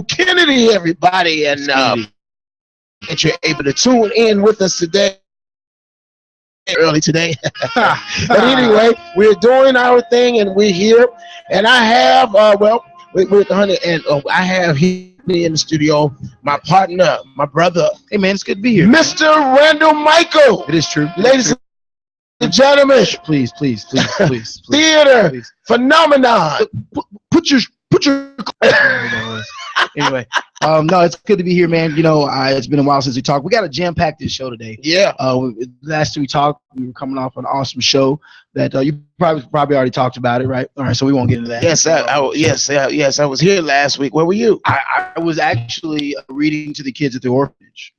Kennedy, everybody, and that you're able to tune in with us today. Early today. But anyway, we're doing our thing and we're here. And I have, with Honey, and I have here in the studio my partner, my brother. Hey, man, it's good to be here. Mr. Randall Michael. It is true. Ladies and gentlemen. Please. Theater phenomenon. Put your. Anyway, no, it's good to be here, man. You know, it's been a while since we talked. We got a jam-packed this show today. Yeah. Last time we talked, we were coming off an awesome show that you probably already talked about it, right? All right, so we won't get into that. Yes, I was here last week. Where were you? I was actually reading to the kids at the orphanage.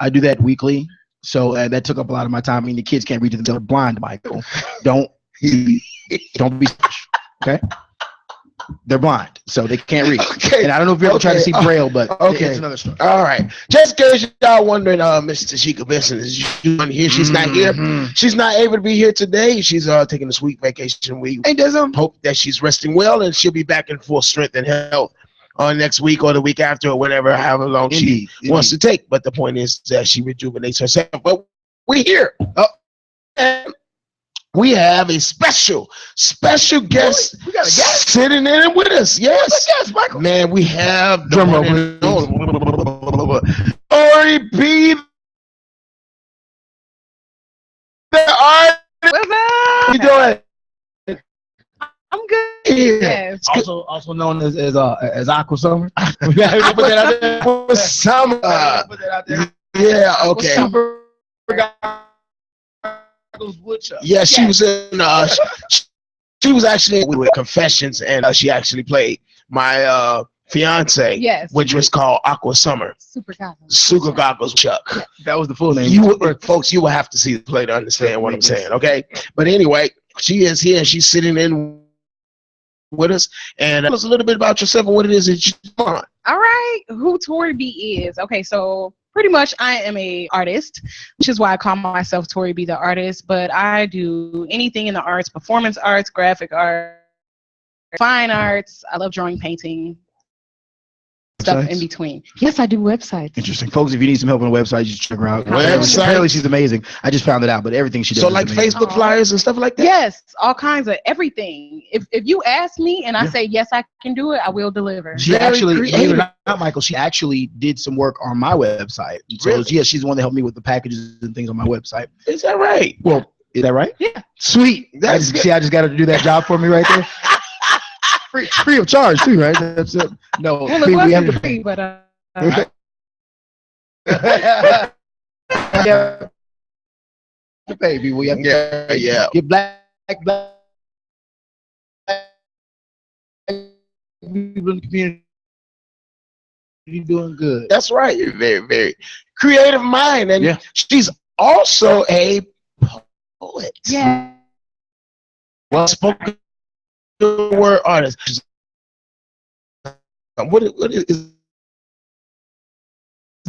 I do that weekly, so that took up a lot of my time. I mean, the kids can't read to them; they're blind, Michael. Don't be, okay? They're blind, so they can't read. Okay. And I don't know if you ever tried to see Braille, but it's another story. All right. Just in case y'all wondering, Miss Tashika Benson is here. She's not here. She's not able to be here today. She's taking a sweet vacation week. Hey, hope that she's resting well, and she'll be back in full strength and health next week or the week after or whatever, however long she wants to take. But the point is that she rejuvenates herself. But we're here. And we have a special guest, we got a guest sitting in with us. Yes, guest, Michael. Man, we have drum roll, Tori B. The artist. What's up? How you doing? I'm good. Yeah. Yes. Also known as Aqua Summer. We gotta put that out there. Aqua Summer. Put that out there. Yeah. Okay. Yeah, she was in. She was actually with Confessions, and she actually played my fiance. Yes. Which was called Aqua Summer. Super Goggles Chuck. Yeah. That was the full name. Folks, you will have to see the play to understand what I'm saying. Okay. But anyway, she is here and she's sitting in with us. And tell us a little bit about yourself and what it is that you do. All right. Who Tori B is? Okay, so pretty much I am a artist, which is why I call myself Tori B the artist, but I do anything in the arts, performance arts, graphic art, fine arts. I love drawing, painting, stuff in between. Yes, I do websites. Interesting. Folks, if you need some help on a website, just check her out. Website. Apparently she's amazing. I just found it out, but everything she does. So like Facebook flyers and stuff like that? Yes, all kinds of everything. If you ask me and I say, yes, I can do it, I will deliver. She actually, believe it or not, Michael, she actually did some work on my website. So really? Yeah, she's the one that helped me with the packages and things on my website. Is that right? Well, is that right? Yeah. Sweet. I just got her to do that job for me right there. Free of charge too, right? That's it. No, well, it wasn't free, but yeah. Baby, we have to get black people in the community doing good. That's right. You're very, very creative mind, and she's also a poet. Yeah. Well spoken word artist. What is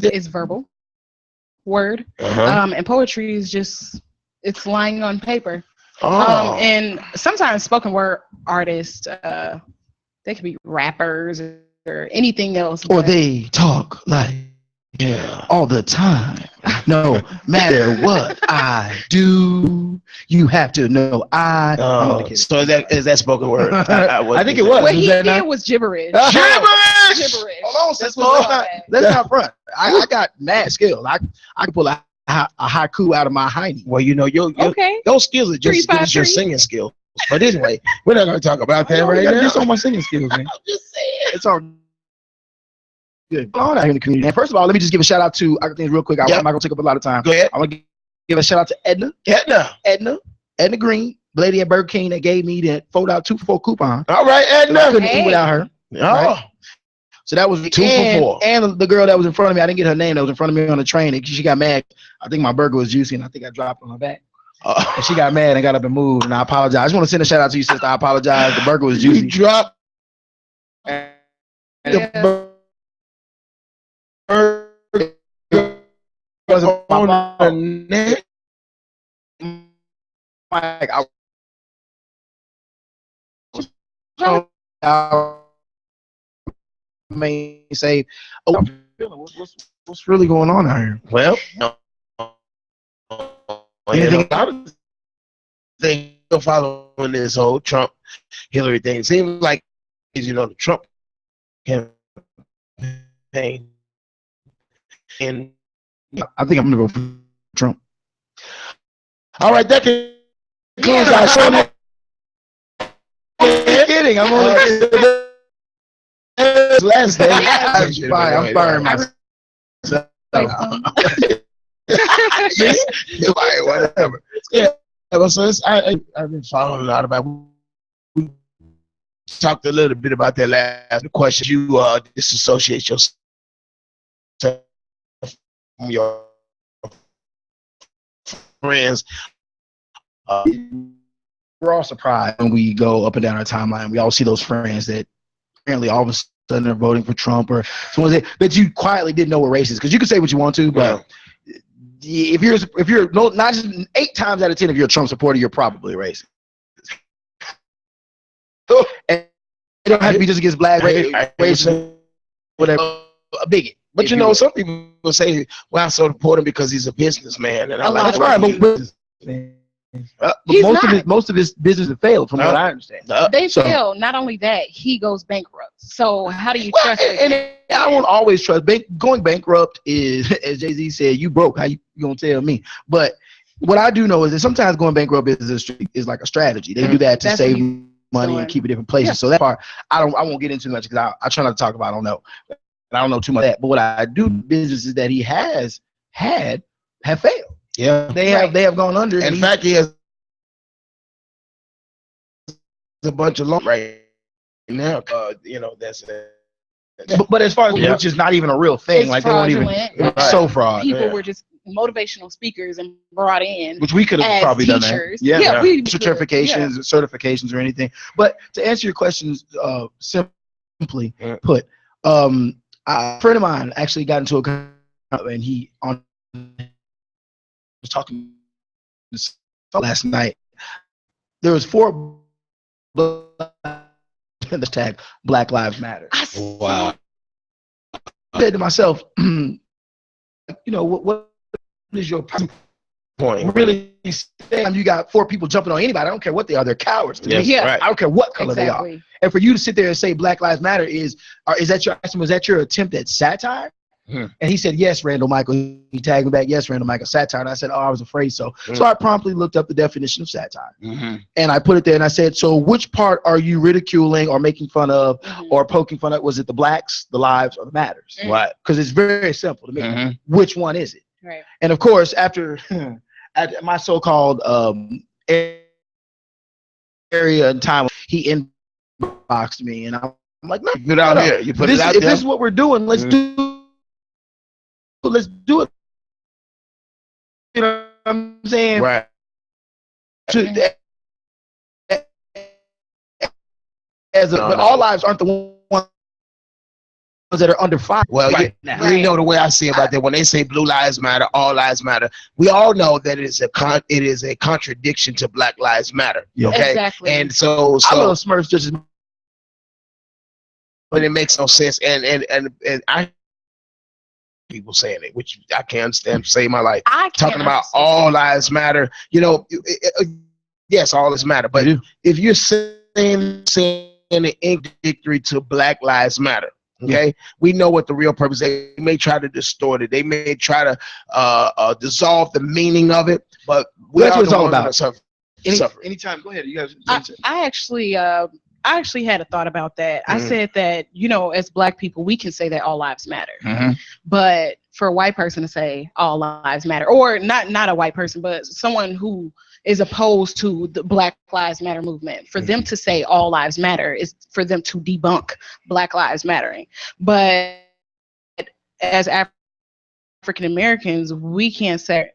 it's verbal word, and poetry is just it's lying on paper. And sometimes spoken word artists, they could be rappers or anything else, or they talk like all the time. No matter what I do, you have to know I. So is that spoken word? I think it was. What he did was gibberish. Gibberish. Hold on, let's not front. I got mad skills. I can pull a haiku out of my hiney. Well, you know your skills are just as good as your singing skills. But anyway, we're not going to talk about that right now. Just on my singing skills, man. I'm just saying. It's all good. Out here in the community. And first of all, let me just give a shout out to things real quick. I'm not going to take up a lot of time. Go ahead. I want to give a shout out to Edna Green, the lady at Burger King that gave me that $4 2-for-4 coupon. All right, Edna. I couldn't eat without her. Right? So that was 2 for 4. And the girl that was in front of me, I didn't get her name. That was in front of me on the train. She got mad. I think my burger was juicy, and I think I dropped on her back. And she got mad and got up and moved, and I apologize. I just want to send a shout out to you, sister. I apologize. The burger was juicy. You dropped the burger wasn't my neck. I remain safe. Oh, what's really going on out here? Well, Anything? I was thinking following this whole Trump Hillary thing. It seems like the Trump campaign, and I think I'm gonna go for Trump. all right, that concludes our show. I'm kidding. I'm only last day. I'm firing myself. Whatever. Yeah. So I've been following a lot about. We talked a little bit about that last question. You disassociate yourself from your friends. We're all surprised when we go up and down our timeline. We all see those friends that apparently all of a sudden are voting for Trump or someone that you quietly didn't know were racist. Because you can say what you want to, but if you're not just 8 times out of 10, if you're a Trump supporter, you're probably racist. And it don't have to be just against black race, whatever. A bigot. But some people will say, "Well, I support him because he's a businessman," and I'm like, "That's right." But most of his business has failed, from what I understand. They fail. Not only that, he goes bankrupt. So how do you trust him? And I won't always trust. Going bankrupt is, as Jay-Z said, "You broke. How you gonna tell me?" But what I do know is that sometimes going bankrupt is like a strategy. They do that to save money and keep it different places. Yeah. So that part I won't get into much because I try not to talk about. I don't know. And I don't know too much of that. But what I do businesses that he has have failed. Yeah, they have gone under. In fact, he has a bunch of loans right now. That's it. But as far as which is not even a real thing, it's like fraudulent. They won't even. It's so fraud. People were just motivational speakers and brought in, which we could have probably teachers. Done that. Yeah. Certifications, certifications, or anything. But to answer your questions, simply put, a friend of mine actually got into and he was talking last night. There was 4 hashtag Black Lives Matter. Wow. I said to myself, what is your point? Really, you got 4 people jumping on anybody. I don't care what they are. They're cowards to me. Yeah. Right. I don't care what color they are. And for you to sit there and say Black Lives Matter is that your attempt at satire? And he said, "Yes, Randall Michael." He tagged me back, "Yes, Randall Michael, satire." And I said, "Oh, I was afraid so." So I promptly looked up the definition of satire. And I put it there and I said, "So which part are you ridiculing or making fun of or poking fun at? Was it the blacks, the lives, or the matters?" Right. Because it's very simple to me. Which one is it? Right. And of course, after my so-called area and time, he inboxed me and I'm like, "No, get out here. You put it out there. If this is what we're doing, let's do it." You know what I'm saying? Right. But all lives aren't the ones that are under fire. Well, you know the way I see about that. When they say blue lives matter, all lives matter, we all know that it is a contradiction to Black Lives Matter. Okay. Exactly. And so I love Smurfs just as, but it makes no sense. And I people saying it, which I can't understand. Save my life. Talking about all lives matter. Yes, all lives matter. But if you're saying an victory to Black Lives Matter, okay, we know what the real purpose is. They may try to distort it. They may try to dissolve the meaning of it. But that's what it's all about. Anytime, go ahead. You guys. I actually had a thought about that. I said that, as Black people, we can say that all lives matter. But for a white person to say all lives matter, or not a white person, but someone who is opposed to the Black Lives Matter movement, for them to say all lives matter is for them to debunk Black Lives Mattering. But as African Americans, we can't say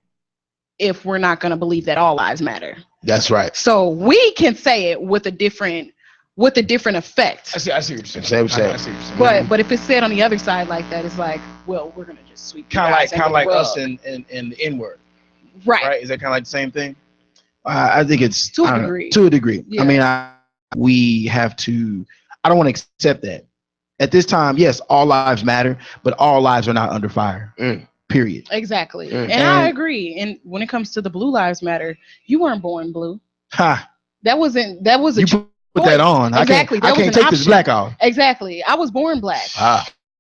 if we're not going to believe that all lives matter. That's right. So we can say it with a different effect. I see what you're saying. But if it's said on the other side like that, it's like, well, we're gonna just sweep. Kind of like us and the N-word. Right. Is that kind of like the same thing? I think it's to a degree. To a degree. Yeah. I mean, we have to. I don't want to accept that. At this time, yes, all lives matter, but all lives are not under fire. Period. Exactly. And I agree. And when it comes to the Blue Lives Matter, you weren't born blue. Ha. That was a you put that on. Exactly. I can't take this black off. Exactly. I was born black.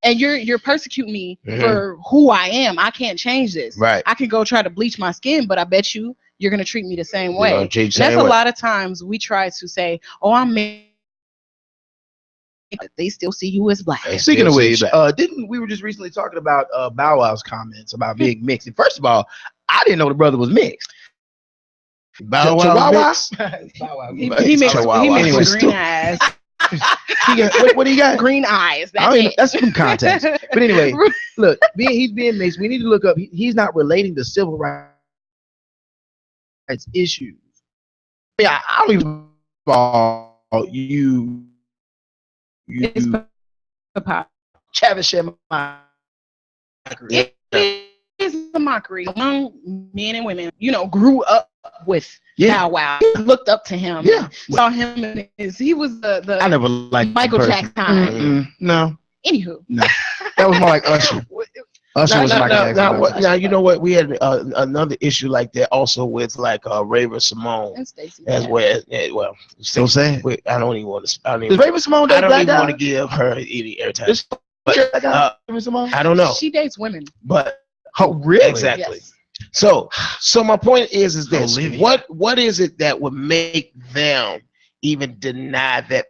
And you're persecuting me for who I am. I can't change this. Right. I can go try to bleach my skin, but I bet you're going to treat me the same way. That's a lot of times we try to say, oh, I'm mixed. They still see you as black. Speaking of which, didn't we were just recently talking about Bow Wow's comments about being mixed? And first of all, I didn't know the brother was mixed. Bow Wow. He mixed with green eyes. What do you got? Green eyes. That's from context. But anyway, look, he's being mixed. We need to look up. He's not relating to civil rights issues. Yeah, I don't even call you. It's a pop. Chavis It is a mockery. Young men and women, grew up with Bow Wow, looked up to him, saw him in he was the I never liked Michael Jackson. No. Anywho. No. That was more like Usher. Usher was Michael Jackson. Now, you know what? We had another issue like that also with like Raven-Symoné as well. Well, still saying. I don't even want to. Does Raven-Symoné I don't even want to give her any airtime. I don't know. She dates women. But really? Exactly. Yes. So my point is this: what is it that would make them even deny that?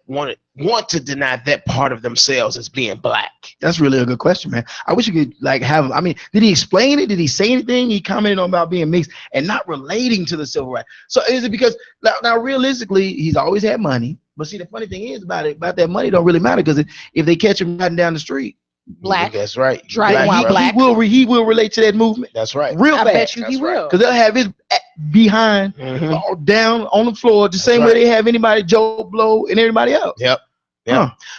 Want to deny that part of themselves as being black? That's really a good question, man. I wish you could did he explain it? Did he say anything? He commented on about being mixed and not relating to the civil rights. So is it because now realistically he's always had money, but see the funny thing is about that money don't really matter because if they catch him riding down the street black, that's right, driving while black, he will relate to that movement. That's right, real fast. I bet you he will, because they'll have his behind down on the floor the same way they have anybody Joe Blow and everybody else. Yep.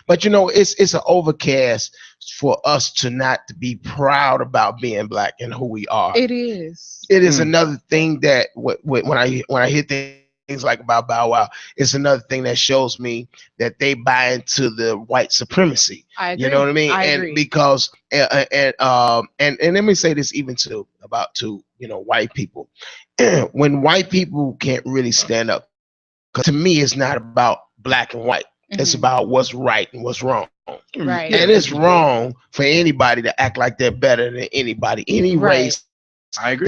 But it's an overcast for us to not to be proud about being black and who we are. It is another thing that when I hear things like about Bow Wow, it's another thing that shows me that they buy into the white supremacy. I agree. You know what I mean? I and agree. Because and let me say this even to white people. When white people can't really stand up, because to me it's not about black and white. It's about what's right and what's wrong. Right. And it's wrong for anybody to act like they're better than anybody, any race. I agree.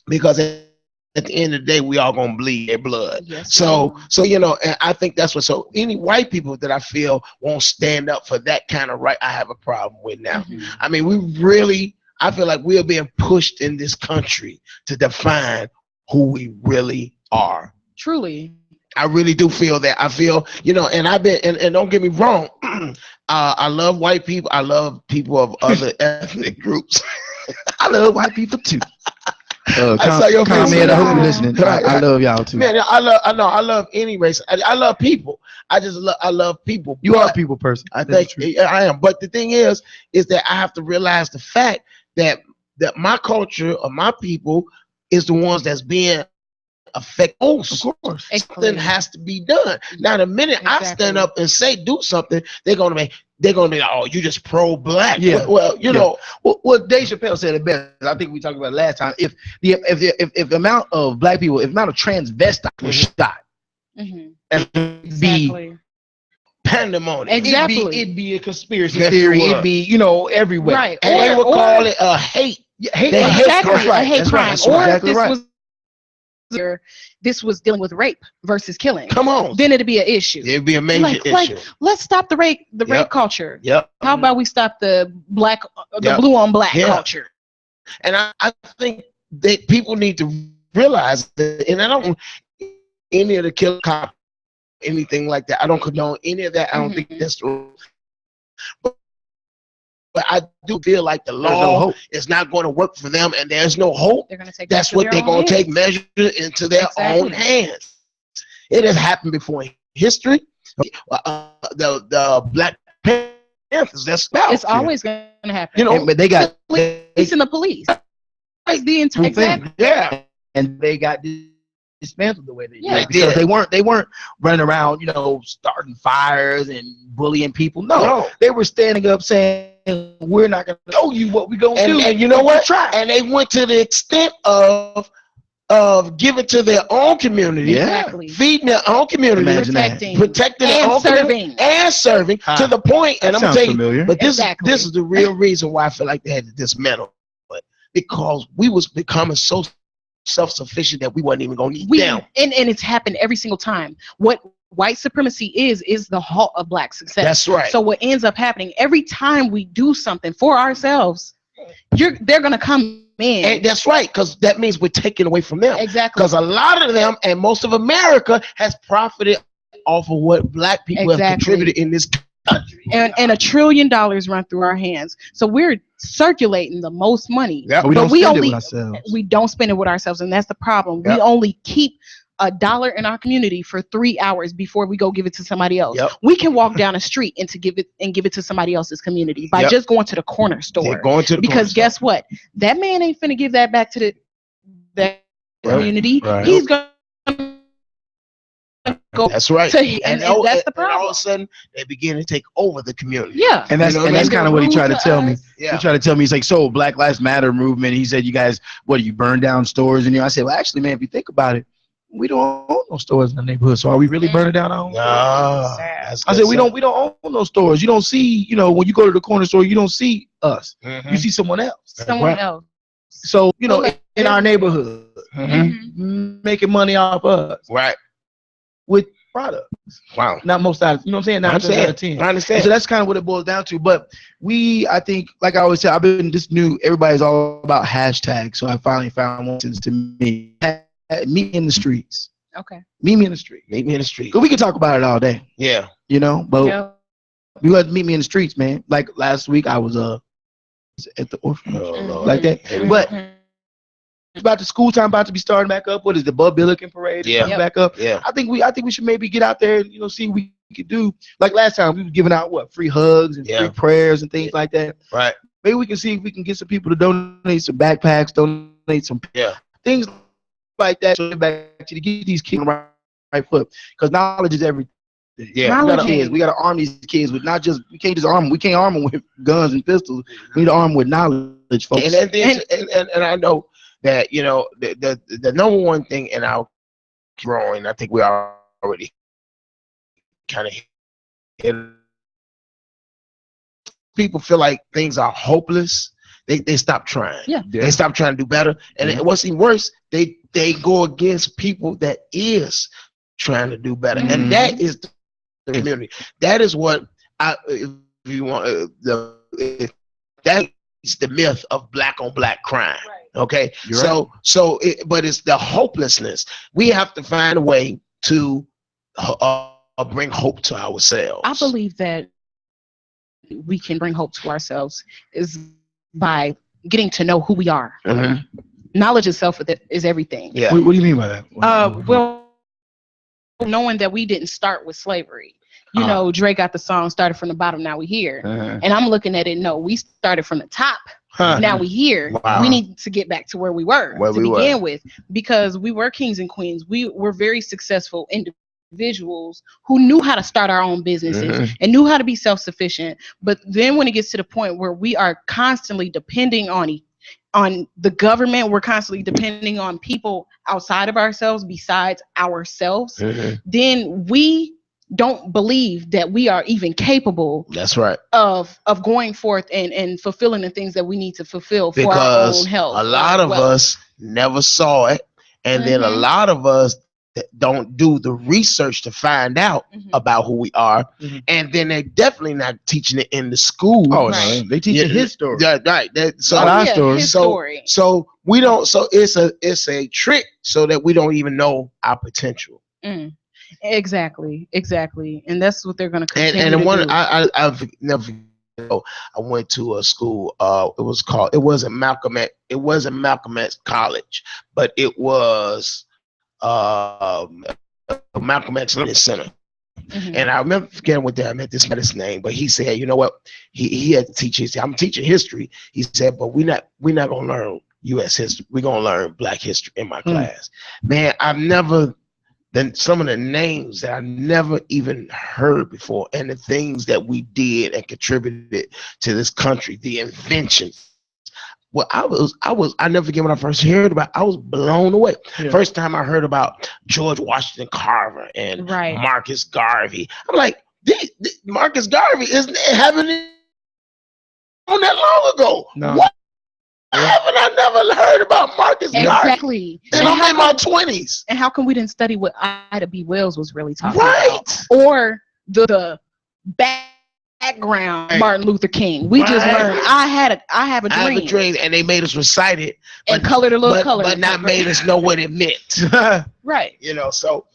Because at the end of the day, we all gonna bleed their blood. Yes, so and I think that's what. So any white people that I feel won't stand up for that kind of right, I have a problem with now. I mean, I feel like we are being pushed in this country to define who we really are. Truly. I really do feel that. I feel, and I've been, and don't get me wrong, I love white people. I love people of other ethnic groups. I love white people too. I saw your face. Man, I hope you're listening. I love y'all too. Man, I love any race. I love people. I love people. You are a people person. I think I am. But the thing is that I have to realize the fact that my culture or my people is the ones that's being affected most. Of course. Something has to be done. Now, the minute I stand up and say do something, they're gonna be, oh, you just pro-black. Yeah. Well, Well, Dave Chappelle said it best. I think we talked about it last time. If the amount of black people, if the amount of transvestites was shot, be pandemonium. Exactly. It'd be a conspiracy theory. It'd be, everywhere. Right. And they would call it a hate. Exactly. A hate crime. Or if this was dealing with rape versus killing. Come on. Then it'd be an issue. It'd be a major issue. Like, let's stop the rape culture. Yep. How about we stop the blue on black culture? And I think that people need to realize that, and I don't any of the kill cop, anything like that. I don't condone any of that. I don't think that's true. But I do feel like the law is not going to work for them, and there's no hope. They're going to take that's what they're going to take measures into their own hands. It has happened before in history. The Black Panthers, that's about. It's always going to happen. But they got police and the police. The entire thing. Yeah. And they got dismantled the way they Yeah. did because they weren't running around, starting fires and bullying people. No, they were standing up saying, "We're not going to show you what we're going to do." And you know what? Try. And they went to the extent of giving to their own community, Exactly. feeding their own community, protecting their own community, and serving to the point. And I'm gonna tell you, familiar. But this is the real reason why I feel like they had to dismantle it, because we was becoming so self-sufficient that we wasn't even gonna need them. And it's happened every single time. What white supremacy is the halt of black success. That's right. So what ends up happening every time we do something for ourselves, they're gonna come in. And that's right, because that means we're taking away from them. Exactly. Because a lot of them and most of America has profited off of what black people have contributed in this country. And $1 trillion run through our hands. So we're circulating the most money. Yeah, but we don't spend it with ourselves, and that's the problem. Yep. We only keep $1 in our community for 3 hours before we go give it to somebody else. Yep. We can walk down a street and give it to somebody else's community by just going to the corner store. Because guess what? That man ain't finna give that back to that community. Right. He's gonna go. That's right. And that's the problem. And all of a sudden, they begin to take over the community. Yeah. And that's kind of what he tried to tell me. Yeah. He tried to tell me, he's like, so Black Lives Matter movement. He said, you guys, what do you burn down stores? And I said, well, actually, man, if you think about it, we don't own no stores in the neighborhood, so are we really burning down our own stores? I said we don't own no stores. You don't see, when you go to the corner store, you don't see us. Mm-hmm. You see someone else. Else. So in our neighborhood, making money off us, right? With products. Wow. Not most out of, you know what I'm saying? Not out of 10. I understand. So that's kind of what it boils down to. But I think, like I always say, I've been this new. Everybody's all about hashtags. So I finally found one to me. Meet me in the streets. Okay. Meet me in the street. Meet me in the street. Because we can talk about it all day. Yeah. But you got to meet me in the streets, man. Like last week, I was at the orphanage, like that. But it's about the school time about to be starting back up. What is the Bud Billiken parade? Yeah. Back up. Yeah. I think we should maybe get out there and see what we could do. Like last time, we were giving out free hugs and free prayers and things like that. Right. Maybe we can see if we can get some people to donate some backpacks, donate some things like that, so back to get these kids on the right foot, because knowledge is everything. Yeah, we gotta arm these kids with we can't just arm them. We can't arm them with guns and pistols. We need to arm them with knowledge, folks. And I know that the number one thing in our growing, I think we are already kind of hit. People feel like things are hopeless. They stop trying. Yeah. They stop trying to do better. And what's even worse, they go against people that is trying to do better. Mm-hmm. And that is the community. That is what if you want that is the myth of black on black crime. Right. Okay. But it's the hopelessness. We have to find a way to bring hope to ourselves. I believe that we can bring hope to ourselves is by getting to know who we are. Mm-hmm. Knowledge itself is everything. Yeah. What do you mean by that? Well, knowing that we didn't start with slavery. Dre got the song "Started from the Bottom, Now We Here," and I'm looking at it. No, we started from the top. Now we here. Wow. We need to get back to where we were begin with, because we were kings and queens. We were very successful individuals who knew how to start our own businesses and knew how to be self-sufficient. But then when it gets to the point where we are constantly depending on the government, we're constantly depending on people outside of ourselves besides ourselves, then we don't believe that we are even capable. That's right. Of going forth and fulfilling the things that we need to fulfill for our own health. A lot of us never saw it, and then a lot of us don't do the research to find out about who we are, and then they're definitely not teaching it in the school. Oh, right. No, they teach his story. Right. His story. So we don't. So it's a trick so that we don't even know our potential. Exactly, and that's what they're going to continue to do. I've never. I went to a school. It wasn't Malcolm X College, but it was Malcolm X Learning Center. And I remember forgetting what I meant this guy's name, but he said, you know what? He had to teach. He said, I'm teaching history. He said, but we're not gonna learn U.S. history. We're gonna learn Black history in my class. Man, I've never. Then some of the names that I never even heard before, and the things that we did and contributed to this country, the inventions. Well, I never forget when I first heard about. I was blown away. Yeah. First time I heard about George Washington Carver and Marcus Garvey. I'm like, Marcus Garvey isn't having on that long ago. No. What haven't I never heard about Marcus Garvey? Exactly. And I'm in my 20s. And how come we didn't study what Ida B. Wells was really talking about? Or the background Martin Luther King. We just learned I have a dream. I have a dream, and they made us recite it and colored a little color, but not made us know what it meant. Right. So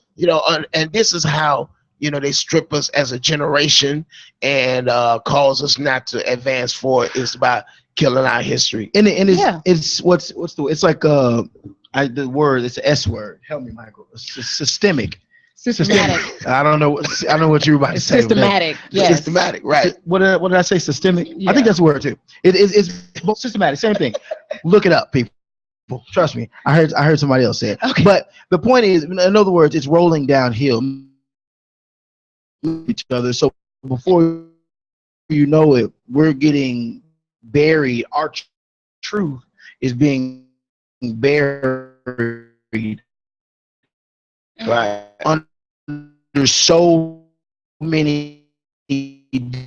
and this is how they strip us as a generation and cause us not to advance forward. It's about killing our history. And it's like the word. It's an S word. Help me, Michael. It's systemic. Systematic. I don't know what you were about to say. Systematic. Yes. Systematic. Right. What did I say? Systemic. Yeah. I think that's a word too. It's both systematic. Same thing. Look it up, people. Trust me. I heard somebody else say it. Okay. But the point is, in other words, it's rolling downhill. Each other. So before you know it, we're getting buried. Our truth is being buried. Right. Under so many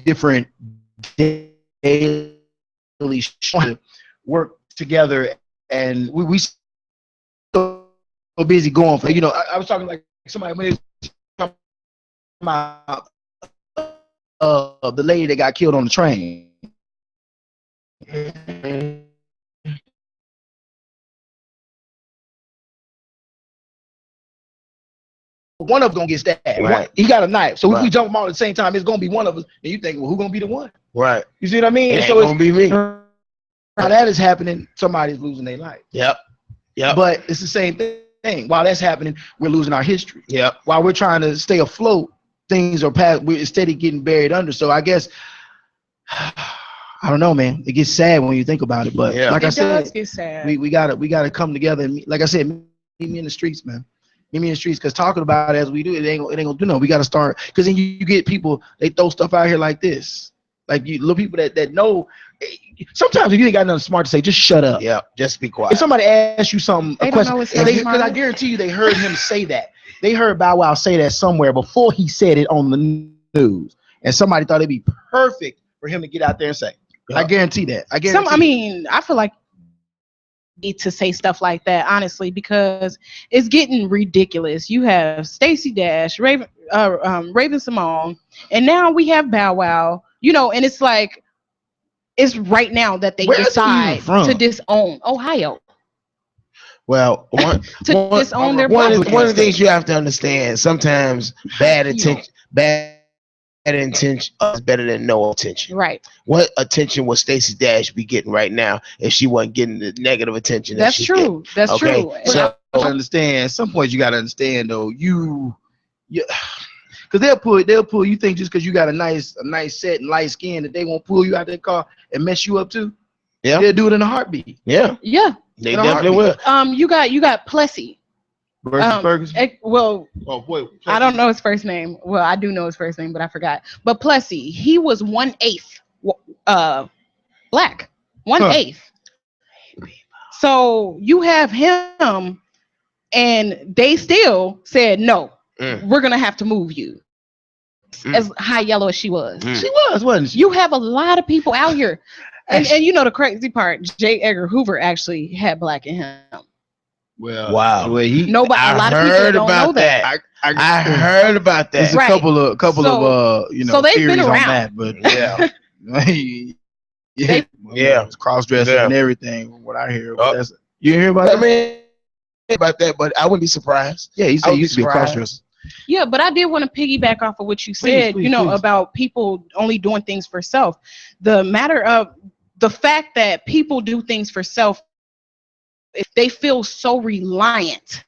different daily work together, and we so busy going for. I was talking like somebody when they was talking about the lady that got killed on the train. One of them gonna get stabbed. Right. He got a knife. So if we jump them all at the same time, it's gonna be one of us. And you think, well, who's gonna be the one? Right. You see what I mean? It ain't gonna be me. How that is happening, somebody's losing their life. Yep. But it's the same thing. While that's happening, we're losing our history. Yep. While we're trying to stay afloat, things are past. We're instead of getting buried under. So I guess I don't know, man. It gets sad when you think about it. But like I said, get sad. we gotta come together and like I said, meet me in the streets, man. Meet me in the streets, because talking about it as we do, it ain't gonna do no. We gotta start, because then you get people, they throw stuff out here like this. Like you little people that know. Sometimes if you ain't got nothing smart to say, just shut up. Yeah, just be quiet. If somebody asks you something, a question, because I guarantee you they heard him say that. They heard Bow Wow say that somewhere before he said it on the news, and somebody thought it'd be perfect for him to get out there and say. Yeah. I guarantee that. I feel like need to say stuff like that, honestly, because it's getting ridiculous. You have Stacey Dash, Raven Simone, and now we have Bow Wow. And it's like, it's right now that they decide to disown Ohio. Well, disown their one of the things you have to understand, sometimes bad intention is better than no attention. Right. What attention would Stacey Dash be getting right now if she wasn't getting the negative attention? That's true. Getting? That's true. So I understand. At some point you gotta understand though, because they'll pull you, think just because you got a nice set and light skin that they won't pull you out that car and mess you up too. Yeah. They'll do it in a heartbeat. Yeah. Yeah. They definitely will. You got Plessy. Ferguson? I don't know his first name. Well, I do know his first name, but I forgot. But Plessy, he was 1/8 black. 1/8. So you have him, and they still said, no, we're going to have to move you. As high yellow as she was. She was, wasn't she? You have a lot of people out here. And the crazy part, J. Edgar Hoover actually had black in him. Well, wow. Well, a lot of people don't know that. I heard about that. There's a couple of so they've theories been around. on that, but it's cross-dressing and everything. What I hear, you hear about that? I mean, about that, but I wouldn't be surprised. Yeah, he said he used to be a cross-dresser. Yeah, but I did want to piggyback off of what you said, please. About people only doing things for self. The matter of the fact that people do things for self, if they feel so reliant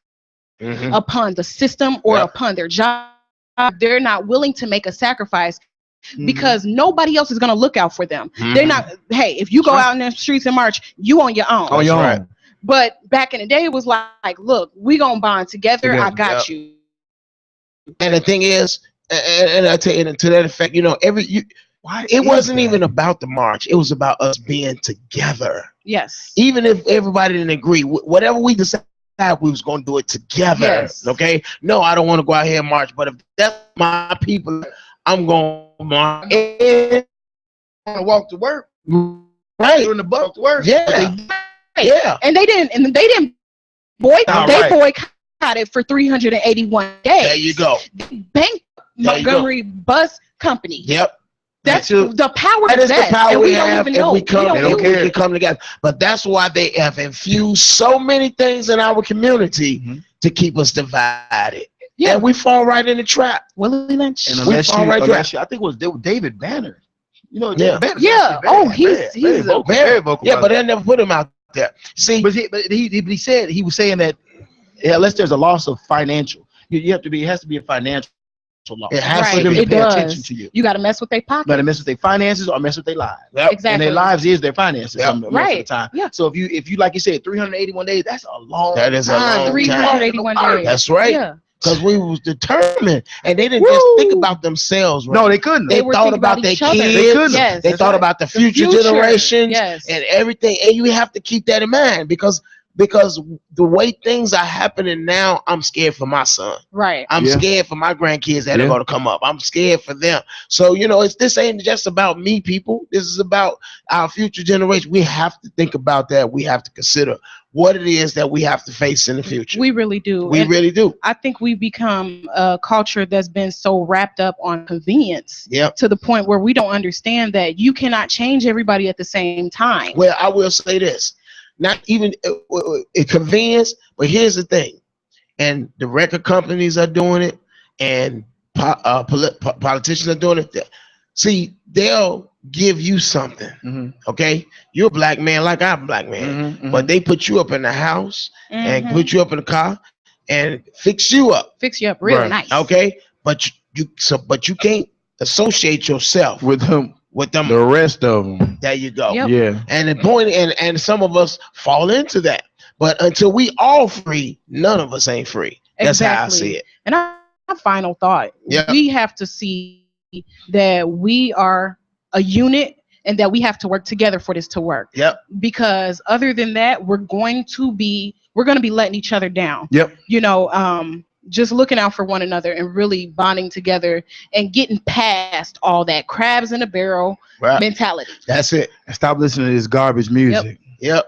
upon the system or upon their job, they're not willing to make a sacrifice because nobody else is going to look out for them. They're not, hey, if you go out in the streets and march, you on your own. On your own. But back in the day, it was like, look, we gonna bond together. I got you. And the thing is, and I tell you, to that effect, you know, it wasn't even about the march. It was about us being together. Yes. Even if everybody didn't agree, whatever we decided, we was going to do it together. Yes. Okay. No, I don't want to go out here and march, but if that's my people, I'm going to march. I want to walk to work. Right. Doing the buck to work. Yeah. Yeah. And they didn't boycott. They boycotted for 381 days. There you go. Bank Montgomery Bus Company. Yep. That's the power. That is the power and we don't have, even know. we can come together. But that's why they have infused so many things in our community to keep us divided. Yeah. And we fall right in the trap. Willie Lynch. And unless I think it was David Banner. You know, David Banner. Yeah. He's very vocal. Yeah, but they never put him out there. See, but he was saying that unless there's a loss of financial, it has to be a financial loss. It has for them to pay attention to you. You got to mess with their pockets. You got to mess with their finances or mess with their lives. Yep. Exactly. And their lives is their finances. Yep. Right. Of the time. Yeah. So if you like you said 381 days, that's a long time. That is a long 381 time. days. That's right. Yeah. Because we was determined, and they didn't just think about themselves. Right? No, they couldn't. They thought about their kids. Yes. They thought about the future generations and everything. And you have to keep that in mind because the way things are happening now, I'm scared for my son. Right. I'm scared for my grandkids that are going to come up. I'm scared for them. So, you know, this ain't just about me, people. This is about our future generation. We have to think about that. We have to consider what it is that we have to face in the future. We really do. We really do. I think we've become a culture that's been so wrapped up on convenience to the point where we don't understand that you cannot change everybody at the same time. Well, I will say this. Not even convenience, but here's the thing. And the record companies are doing it, and politicians are doing it. See, they'll give you something, okay? You're a black man like I'm a black man, but they put you up in the house and put you up in the car and fix you up. Fix you up real nice. Okay? But you can't associate yourself with them. The rest of them. There you go. Yep. Yeah. And the point, and some of us fall into that. But until we all free, none of us ain't free. That's how I see it. And our final thought, we have to see that we are a unit and that we have to work together for this to work. Yep. Because other than that, we're going to be letting each other down. Yep. You know, just looking out for one another and really bonding together and getting past all that crabs in a barrel mentality. That's it. And stop listening to this garbage music. Yep.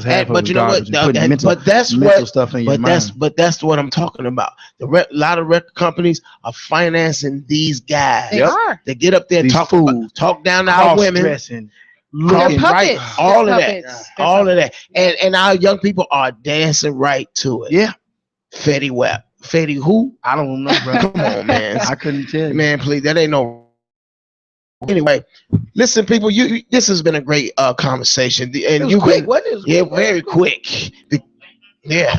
But you know what? That's mental stuff in your mind. But that's what I'm talking about. A lot of record companies are financing these guys. They are. They get up there and talk down to our women. Looking right, all of that. And our young people are dancing right to it. Yeah. Fetty Wap. Fetty who? I don't know, bro. Come on, man. I couldn't tell you. Man, please, that ain't no. Anyway, listen, people. This has been a great conversation, and you quick. What is? Yeah, very quick. Yeah.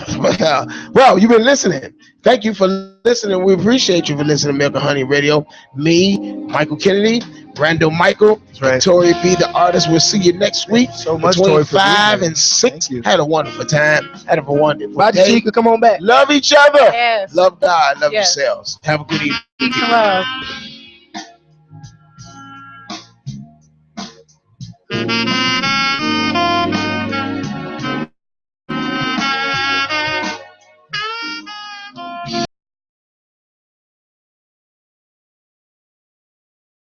Well, you've been listening. Thank you for listening. We appreciate you for listening to Milk and Honey Radio. Me, Michael Kennedy, Brando Michael, Tori B, the artist. We'll see you next week. So much between Tori 5 and 6. Had a wonderful time. Had a wonderful day. Chica, come on back. Love each other. Yes. Love God. Love yourselves. Have a good evening. Peace and love.